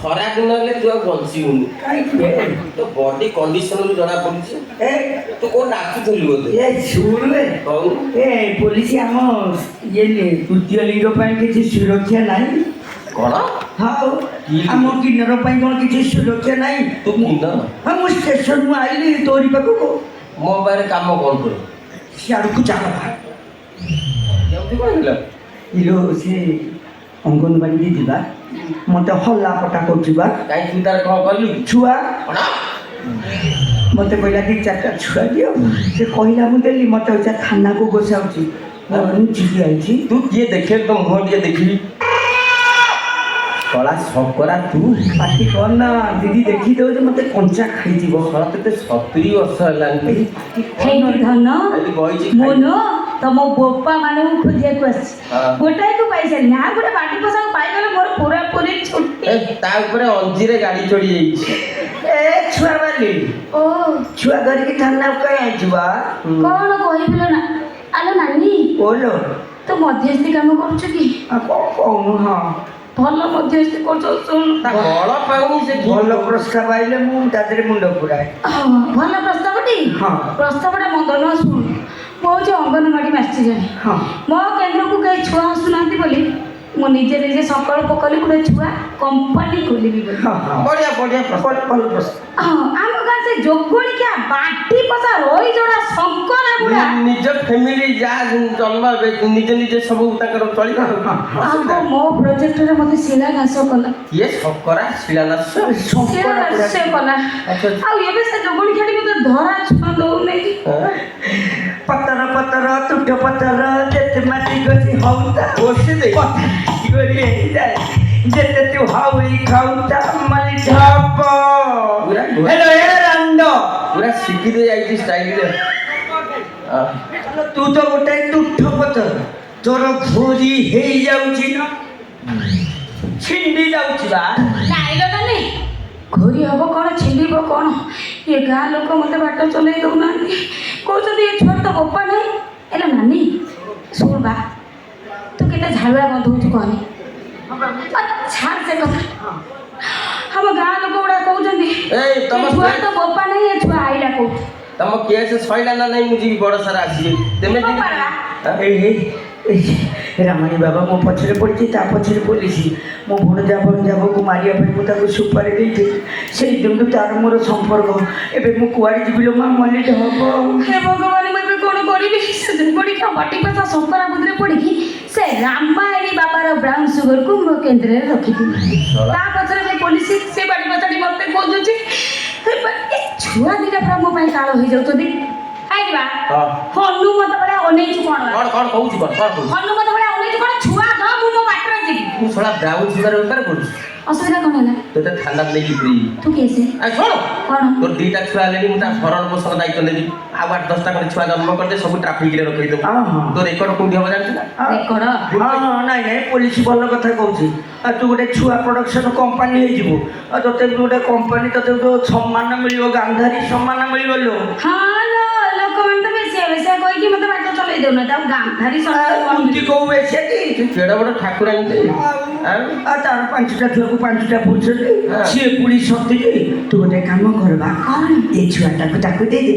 ଖରା ଦିନ ହେଲେ ତୁ ଆଉ ବଞ୍ଚିବୁନି ତୋ ବଡି କଣ୍ଡିସନରୁ ଜଣା ପଡୁଛି। ତୁ କୋଉ ନାଚୁଥିଲୁ ବୋଧେ? ପୋଲିସ ଆମ ତୃତୀୟ ଲିଙ୍ଗ ପାଇଁ କିଛି ସୁରକ୍ଷା ନାହିଁ କଣ? ହଁ ଆମ କିନ୍ନର ପାଇଁ କଣ କିଛି ସୁରକ୍ଷା ନାହିଁ? ତୁ କିନ୍ନର? ହଁ ମୁଁ ଷ୍ଟେସନରୁ ଆଇଲି ତୋରି ପାଖକୁ। ମୋ ପାଖରେ କାମ କଣ କରୁ? ସିଆଡ଼କୁ ଚାଲ କେମିତି କହିଲ? ଇଲୋ ସେ ଅଙ୍ଗନବାଡ଼ି ଯିବା ମତେ ହଲ୍ଲା ପଟା କରୁଛି ବା। କାହିଁ ତୁ ତାର କଣ କଲୁ? ଛୁଆ କଣ? ମତେ କହିଲା 2-4ଟା ଛୁଆ ଦିଅ। ସେ କହିଲା ମୁଁ ଦେଲି। ମତେ ହଉଛି ଥାନାକୁ ବସାଉଛି। ଚିଠି ଆଇଛି। ତୁ କିଏ ଦେଖେ ତ ମୁହଁ ଟିକେ ଦେଖିବି। କଳା ଶଙ୍କରା ତୁ ପାଟି କର ନା ଦିଦି ଦେଖି ଦଉଛି ମତେ କଞ୍ଚା ଖାଇଯିବ। ତତେ 70 ବର୍ଷ ହେଲାଣି। ଧନ ବଇଛି ମୋନ ତମ ବୋପା ମାନଙ୍କୁ ଖୋଜିବାକୁ ଆସିଛି। ଗୋଟାଏକୁ ପାଇସାରିନି ଆଉ ଗୋଟେ ବାଟି ପୋଷାକ ପାଇଗଲେ ମୋର ପୁରାପୁରି ଛୁଟି। ତା ଉପରେ ଅଞ୍ଜିରେ ଗାଡି ଚଢି ଯାଇଛି। ଏ ଛୁଆ ବାଲି ଓ ଛୁଆ ଧରିକି ଥାନାକୁ କାଇଁ ଆଇଛୁ ବା? କଣ କହିବିଲ ନା ଆଲୋ ନାନୀ ବୋଲୋ ତୁ ମଧ୍ୟସ୍ଥି କାମ କରୁଛୁ କି? କହୁନୁ। ହଁ ଭଲ ମଧ୍ୟସ୍ଥି କରୁଛୁ। ଶୁଣୁ ବଳ ପାଉନି ସେ ଭଲ ପ୍ରସ୍ତାବ ଆଇଲେ ମୁଁ ତା ଦେହରେ ମୁଣ୍ଡ ପୁରାଏ। ଭଲ ପ୍ରସ୍ତାବଟି। ହଁ ପ୍ରସ୍ତାବଟା ମନ୍ଦ ନୁହଁ। ଶୁଣୁ ମୁଁ ହେଉଛି ଅଙ୍ଗନବାଡ଼ି ମାଷ୍ଟ୍ରୀ ଜଣେ। ହଁ ମୋ କେନ୍ଦ୍ରକୁ କେହି ଛୁଆ ଆସୁନାହାନ୍ତି ବୋଲି ମୁଁ ନିଜେ ନିଜେ ସଂକଳ୍ପ କଲି ଗୋଟେ ଛୁଆ କମ୍ପାନୀ ଖୋଲିବି ବୋଲି। ବଢିଆ ବଢିଆ ଭଲ ପ୍ରସ୍ତାବ। ଆମ ଗାଁ ସେ ଯୋଗୁଳିକିଆ ବାଟି ପଶା ରହି ଯୋଉଟା ଶଙ୍କରା ଗୁଡା ନିଜ ଫ୍ୟାମିଲି ଯାହା ଜନ୍ମ ନିଜେ ନିଜେ ସବୁ ତାଙ୍କର ଚଳିବ। ମୋ ପ୍ରୋଜେକ୍ଟରେ ମତେ ଶିଳାନ୍ୟାସ କଲା। କିଏ ଶଙ୍କରା? ଶିଳାନ୍ୟାସ ଶିଳାନ୍ୟାସ କଲା। ଆଉ ଏବେ ସେ ଯୋଗୁଳିକିଆଟି ମତେ ଧରା ଛୁଆ ଦଉନି। ପତର ପତର ତୁଠ ପତର ଯେତେ ମାଟି ଗଛି ହଉତା ଯେତେ ତୁ ହାଉଳି ଖାଉତା ମଲି ଢପ। ହେଲୋ ଏ ରାଣ୍ଡ ପୁରା ଶିଖି ଦେଇ ଯାଇଛି ଷ୍ଟାଇଲରେ। ତୁ ତ ଗୋଟେ ତୁଠ ପତର ତୋର ଘୋରି ହେଇଯାଉଛି ନା ଛିଣ୍ଡି ଯାଉଛି ବା। ନାଇଁଲୋ ନାନୀ ଘୋରି ହବ କଣ ଛିଣ୍ଡିବ କଣ? ଏ ଗାଁ ଲୋକ ମତେ ବାଟ ଚଲେଇ ଦଉନାହାନ୍ତି। କହୁଛନ୍ତି ଏ ଛୁଆ ତ ବୋପା ନାହିଁ। ହେଲେ ନାନୀ ଶୁଣ ବା ତୁ କେତେ ଝାଳୁଆ ଗନ୍ଧଉଛୁ କହନି। ଛାଡ଼ ସେ କଥା। ଆମ ଗାଁ ଲୋକ ଗୁଡା କହୁଛନ୍ତି ଛୁଆ ତ ବୋପା ନାହିଁ ଏ ଛୁଆ ଆଇଲା କହୁଛୁ। ତମ କେସ୍ ସଇଲା ନା ନାଇଁ? ମୁଁ ଯିବି ବଡ ସାରା ଆସିବି। ତେମେ ରାମାଣୀ ବାବା ମୋ ପଛରେ ପଡ଼ିଛି। ତା ପଛରେ ପୋଲିସ। ମୋ ଭଣଜାକୁ ମାରିବା ପାଇଁ ମୁଁ ତାକୁ ସୁପାରି ଦେଇଥିଲି। ସେଇ ଦିନଠୁ ତାର ମୋର ସମ୍ପର୍କ। ଏବେ ମୁଁ କୁଆଡ଼େ ଯିବି ଲୋ ମା? ମଲିଟେ ହବ। ହେ ଭଗବାନ ମୁଁ ଏବେ କଣ କରିବି? ସେ ପରୀକ୍ଷା ବାଟି କଥା ଶଙ୍କରା ବୁଦ୍ଧିରେ ପଡ଼ିକି ସେ ରାମାୟଣୀ ବାବାର ବ୍ରାଉନ୍ ସୁଗରକୁ ମୋ କେନ୍ଦ୍ରରେ ରଖିଥିଲି। ତା ପଛରେ ସେ ପୋଲିସ ସେ ବାଟି ପଚାରି ମତେ ଖୋଜୁଛି। ଛୁଆ ଦିଟା ପୁରା ମୋ ପାଇଁ କାଳ ହେଇଯାଉଛନ୍ତି। ଆଇଯିବା ହନୁମତ ଭଳିଆ ଅନେଇଛୁ କଣ? କଣ କହୁଛୁ? ହନୁମତ ଭଳିଆ ଅନେଇଛୁ କଣ? ଛୁଆ ଧ ମୁଁ ମୋ ବାଟରେ ଯିବି। ମୁଁ ଶଳା ବ୍ରାଉନ୍ ସୁଗାର ବେପାର କରୁଛି। ଅସୁବିଧା କଣ ହେଲା? ତୋତେ ଥାନା ନେଇକି ପୁରେଇବି। ତୁ କିଏ ସେ? ଶୁଣ କଣ ତୋର 2ଟା ଛୁଆ ହେଲେଣି। ମୁଁ ତା ଭରଣ ପୋଷଣ ଦାୟିତ୍ୱ ନେବି। ଆଉ 8-10ଟା ଖଣ୍ଡେ ଛୁଆ ଜନ୍ମ କରିଦେ ସବୁ ଟ୍ରାଫିକରେ ରଖେଇଦେବୁ। ତୋ ରେକର୍ଡ କୋଉଠି ହବ ଜାଣିଛୁ ନା? ରେକର୍ଡ? ନାଇଁ ପୋଲିସ ଭଲ କଥା କହୁଛି। ଆଉ ତୁ ଗୋଟେ ଛୁଆ ପ୍ରଡକ୍ସନ କମ୍ପାନୀ ହେଇଯିବୁ। ଆଉ ତୋତେ ଗୋଟେ କମ୍ପାନୀ ତୋତେ ସମ୍ମାନ ମିଳିବ। ଗାନ୍ଧାରୀ ସମ୍ମାନ ମିଳିବ ଲୋ। ହଁ ଲୋକମାନେ ତ ବେଶିଆ ବେଶିଆ କହିକି ମତେ ବାଟ ଚଲେଇ ଦେଉନାହାନ୍ତି। ଆଉ ଗାନ୍ଧାରୀ କୋଉ ବେଶିଆ କି? କେଡ ବଡ ଠାକୁରାଣୀ ଆଉ ତାର 5ଟା ଛୁଆକୁ 5ଟା ପୁରୁଷରେ ସିଏ ପୁଣି ସତେ। ତୁ ଗୋଟେ କାମ କରବା ଏ ଛୁଆଟାକୁ ତାକୁ ଦେଇଦେ।